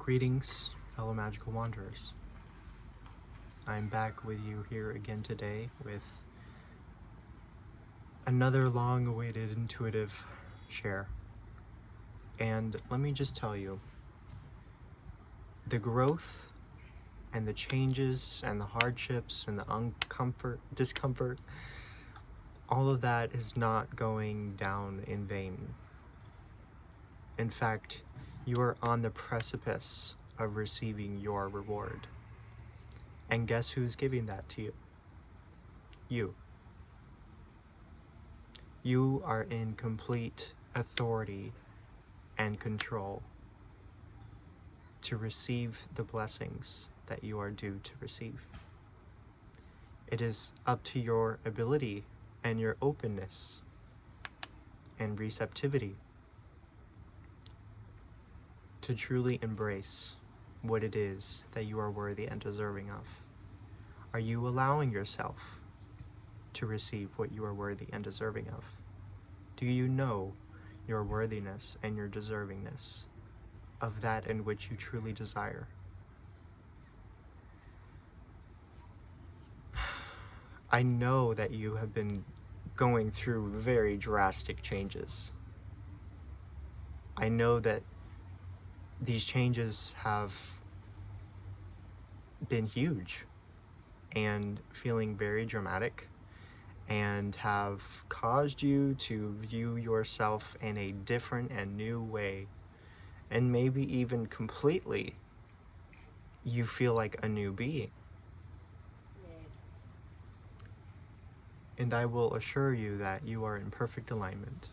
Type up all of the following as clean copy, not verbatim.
Greetings, fellow magical wanderers. I'm back with you here again today with another long-awaited intuitive share. And let me just tell you, the growth and the changes and the hardships and the discomfort, all of that is not going down in vain. In fact, you are on the precipice of receiving your reward. And guess who's giving that to you? You. You are in complete authority and control to receive the blessings that you are due to receive. It is up to your ability and your openness and receptivity to truly embrace what it is that you are worthy and deserving of. Are you allowing yourself to receive what you are worthy and deserving of? Do you know your worthiness and your deservingness of that in which you truly desire? I know that you have been going through very drastic changes. I know that these changes have been huge and feeling very dramatic and have caused you to view yourself in a different and new way, and maybe even completely you feel like a new being. And I will assure you that you are in perfect alignment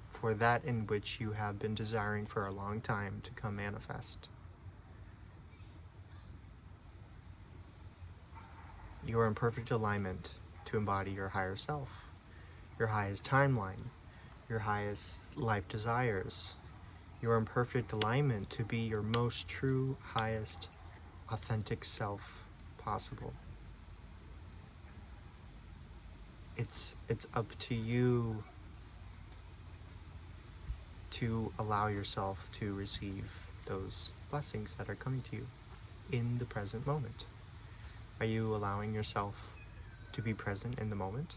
for that in which you have been desiring for a long time to come manifest. You are in perfect alignment to embody your higher self, your highest timeline, your highest life desires. You are in perfect alignment to be your most true, highest, authentic self possible. It's up to you to allow yourself to receive those blessings that are coming to you in the present moment. Are you allowing yourself to be present in the moment?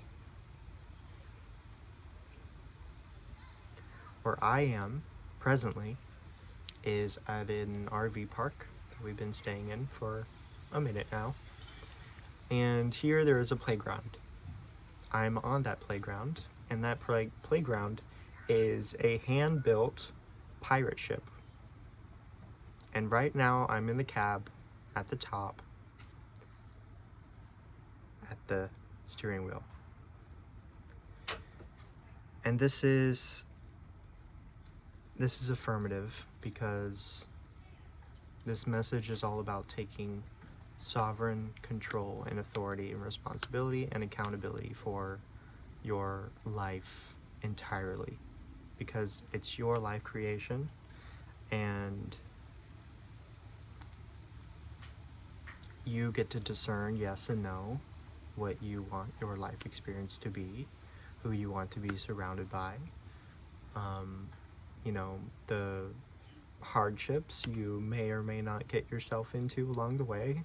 Where I am presently is at an RV park that we've been staying in for a minute now. And here there is a playground. I'm on that playground, and that playground is a hand-built pirate ship. And right now I'm in the cab at the top at the steering wheel. And this is affirmative because this message is all about taking sovereign control and authority and responsibility and accountability for your life entirely, because it's your life creation, and you get to discern yes and no, what you want your life experience to be, who you want to be surrounded by, the hardships you may or may not get yourself into along the way.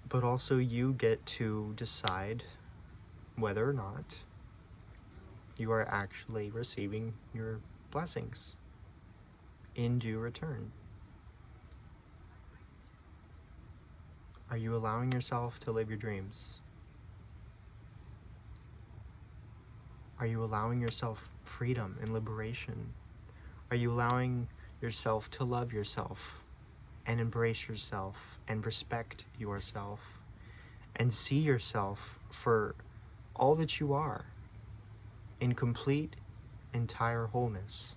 But also you get to decide whether or not you are actually receiving your blessings in due return. Are you allowing yourself to live your dreams? Are you allowing yourself freedom and liberation? Are you allowing yourself to love yourself and embrace yourself and respect yourself and see yourself for all that you are in complete, entire wholeness?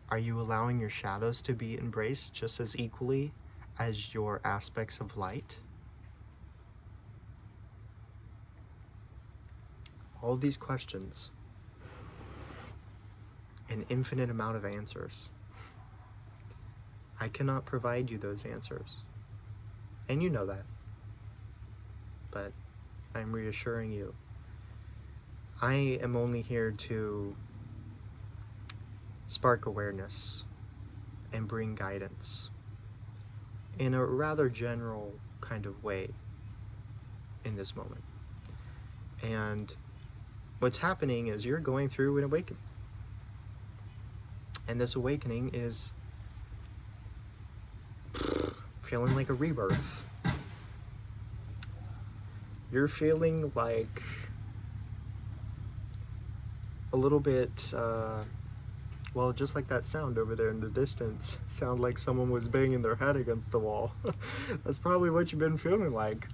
Are you allowing your shadows to be embraced just as equally as your aspects of light? All these questions, an infinite amount of answers. I cannot provide you those answers, and you know that, but I'm reassuring you. I am only here to spark awareness and bring guidance in a rather general kind of way in this moment. And what's happening is you're going through an awakening. And this awakening is feeling like a rebirth. You're feeling like a little bit, well, just like that sound over there in the distance. Sound like someone was banging their head against the wall. That's probably what you've been feeling like.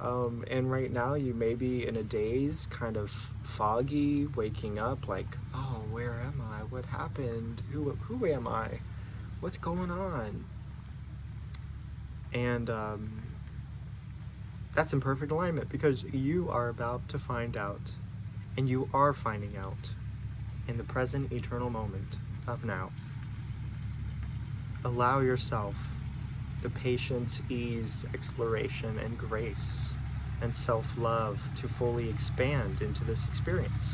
And right now you may be in a daze, kind of foggy, waking up like, oh, where am I? What happened? Who am I? What's going on? And that's in perfect alignment, because you are about to find out, and you are finding out in the present eternal moment of now. Allow yourself the patience, ease, exploration, and grace and self-love to fully expand into this experience,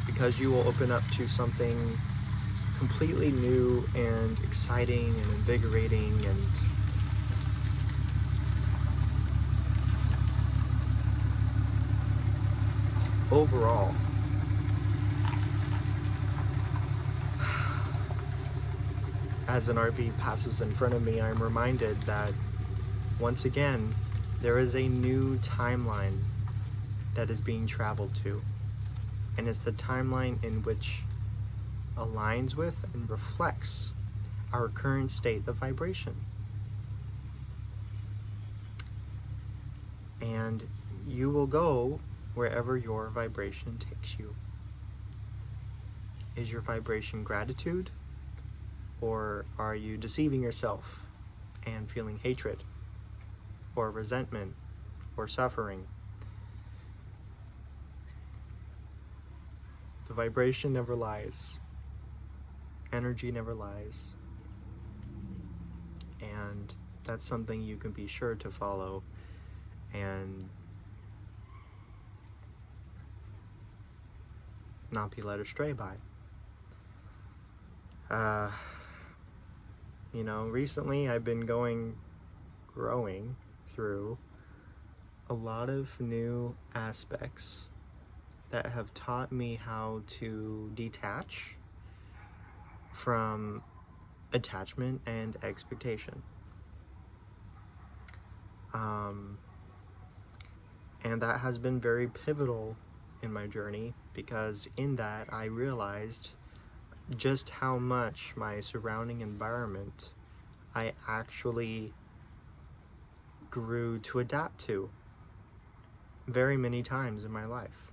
because you will open up to something completely new and exciting and invigorating. And overall, as an RV passes in front of me, I'm reminded that once again there is a new timeline that is being traveled to, and it's the timeline in which aligns with and reflects our current state of vibration. And you will go wherever your vibration takes you. Is your vibration gratitude, or are you deceiving yourself and feeling hatred or resentment or suffering? The vibration never lies. Energy never lies. And that's something you can be sure to follow and not be led astray by. You know, recently I've been growing through a lot of new aspects that have taught me how to detach from attachment and expectation. And that has been very pivotal in my journey, because in that I realized just how much my surrounding environment I actually grew to adapt to very many times in my life,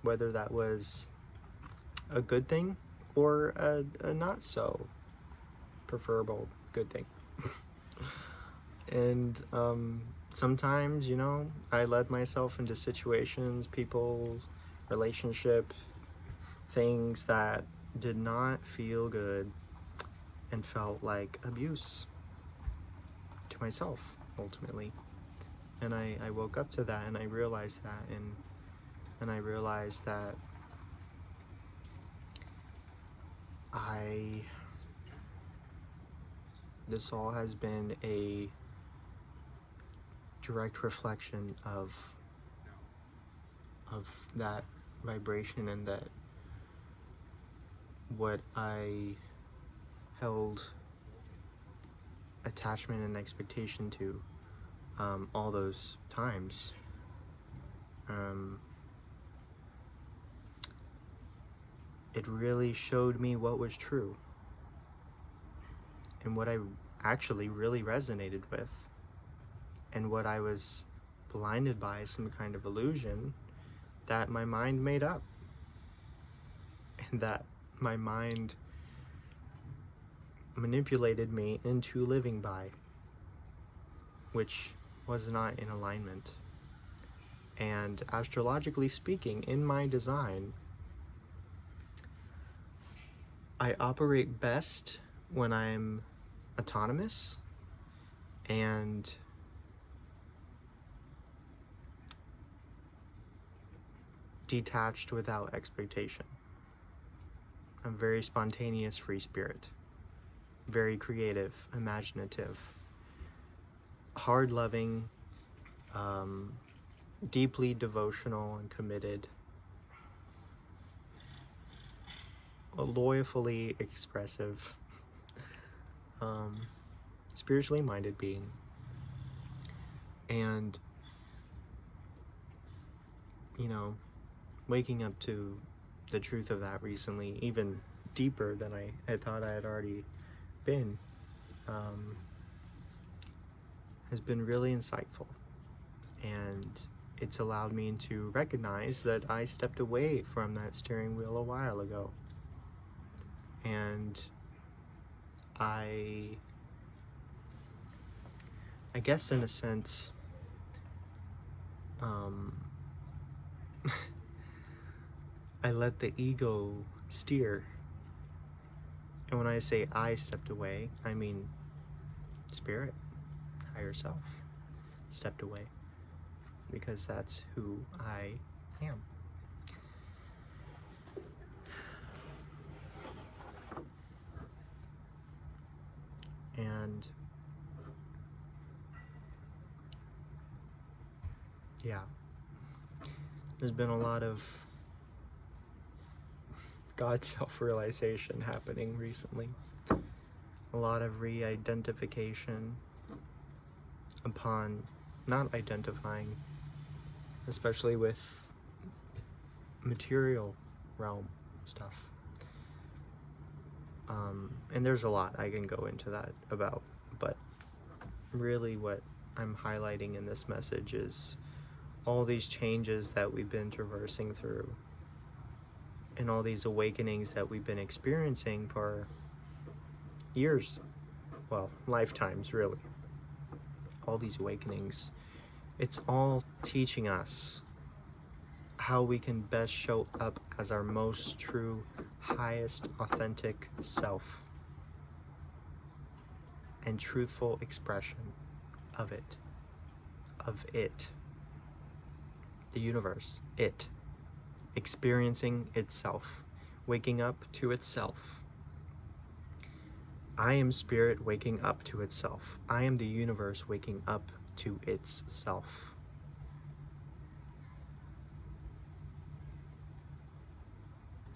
whether that was a good thing or a not so preferable good thing. And sometimes, you know, I led myself into situations, people, relationship, things that did not feel good and felt like abuse to myself, ultimately. And I woke up to that, and I realized that, and I realized that this all has been a direct reflection of that vibration, and that what I held attachment and expectation to all those times. It really showed me what was true, and what I actually really resonated with, and what I was blinded by, some kind of illusion that my mind made up, and that my mind manipulated me into living by, which was not in alignment. And astrologically speaking, in my design, I operate best when I'm autonomous and detached without expectation. I'm a very spontaneous free spirit, very creative, imaginative, hard-loving, deeply devotional and committed, loyally expressive, spiritually minded being. And, you know, waking up to the truth of that recently, even deeper than I thought I had already been, has been really insightful. And it's allowed me to recognize that I stepped away from that steering wheel a while ago. And I guess in a sense, I let the ego steer. And when I say I stepped away, I mean spirit, higher self, stepped away. Because that's who I am. And yeah, there's been a lot of God self-realization happening recently. A lot of re-identification upon not identifying, especially with material realm stuff. And there's a lot I can go into that about, but really what I'm highlighting in this message is all these changes that we've been traversing through and all these awakenings that we've been experiencing for years, well, lifetimes really. All these awakenings, it's all teaching us how we can best show up as our most true, highest, authentic self and truthful expression of it, the universe, experiencing itself, waking up to itself. I am spirit waking up to itself. I am the universe waking up to itself.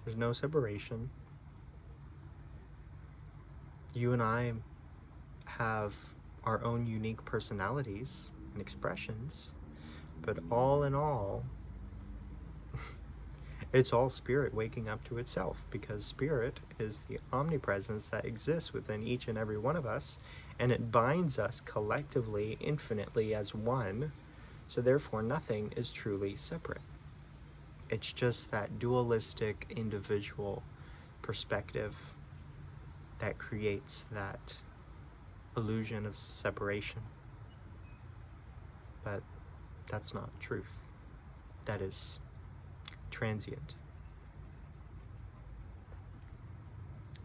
There's no separation. You and I have our own unique personalities and expressions, but all in all, it's all spirit waking up to itself, because spirit is the omnipresence that exists within each and every one of us, and it binds us collectively, infinitely as one, so therefore nothing is truly separate. It's just that dualistic individual perspective that creates that illusion of separation. But that's not truth. That is transient.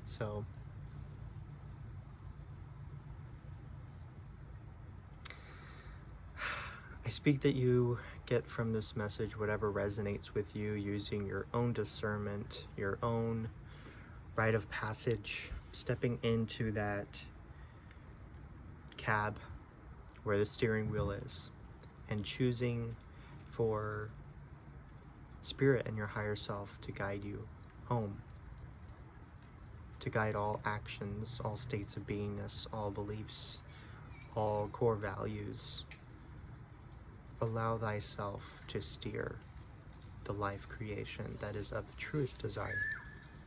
So I speak that you get from this message whatever resonates with you, using your own discernment, your own rite of passage, stepping into that cab where the steering wheel is, and choosing for spirit and your higher self to guide you home, to guide all actions, all states of beingness, all beliefs, all core values. Allow thyself to steer the life creation that is of the truest desire,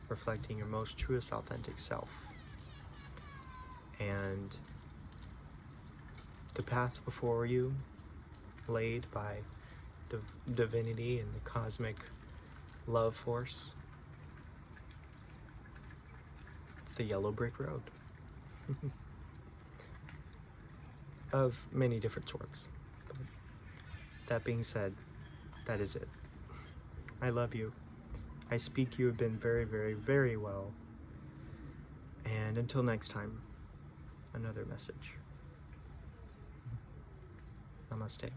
reflecting your most truest authentic self. And the path before you, laid by the divinity and the cosmic love force, it's the yellow brick road of many different sorts. But that being said, that is it. I love you. I speak you have been very, very, very well. And until next time, another message. Namaste.